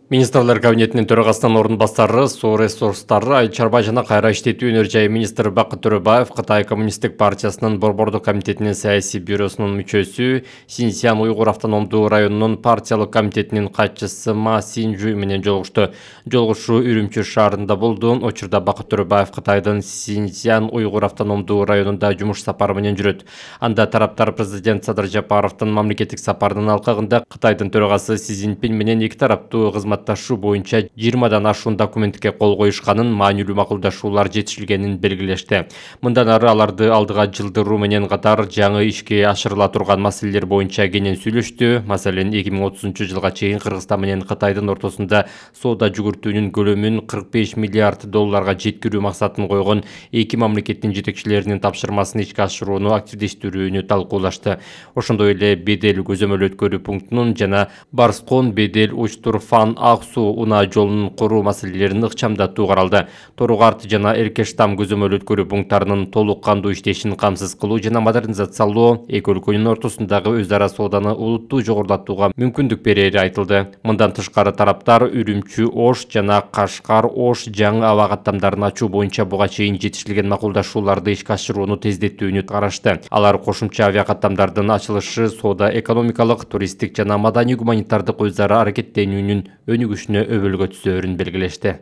Министрлер кабинетинин төрагасынын орун басары, суу ресурстары, айыл чарба жана кайра иштетүү өнөр жайы министри Бакыт Төрөбаев Кытай коммунисттик партиясынын борбордук комитетинин саясий бюросунун мүчөсү, Синьцзян уйгур автономдуу районунун партиялык комитетинин катчысы Ма Синьжуй менен жолугушту. Жолугушуу Үрүмчү шаарында болду. Учурда Бакыт Төрөбаев Кытайдын Синьцзян уйгур автономдуу районунда жумуш сапары менен жүрөт. Анда тараптар президент Садыр Жапаровдун мамлекеттик сапарынын алкагында Кытайдын төрагасы Си Цзиньпин менен эки тараптуу кызматташуу боюнча 20 ашуун документке кол коюшканын, маанилүү макулдашуулар жетишилгенин белгилешти. Мындан ары аларды алдыга жылдыруу менен катар жаңы ишке ашырыла турган маселелер боюнча кенен сүйлөштү. Маселен, 2030-жылга чейин Кыргызстан менен Кытайдын ортосунда соода жүгүртүүнүн көлөмүн 45 миллиард долларга жеткирүү максатын койгон эки мамлекеттин жетекчилеринин тапшырмасын ишке ашырууну активдештирүүнү талкуулашты. Ошондой эле Бедел көзөмөл өткөрүү пунктунун жана Барскон Бедел Учтурфан Аксу унаа жолунун куруу маселелерин ыкчамдатуу каралды. Торугарт жана Эркештам көзөмөл өткөрүү пункттарынын толук кандуу иштешин камсыз кылуу жана модернизациялоо эки өлкөнүн ортосундагы өз ара сооданы олуттуу жогорулатууга мүмкүндүк берери айтылды. Мындан тышкары тараптар Үрүмчү Ош жана Кашкар Ош жаңы аба каттамдарын ачуу боюнча буга чейин жетишилген макулдашууларды ишке ашырууну тездетүүнү карашты. Алар кошумча авиа каттамдардын ачылышы соода экономикалык, туристтик жана маданий гуманитардык өз ара аракеттенүүнүн өнүгүшүнө өбөлгө түзөөрүн белгилешти.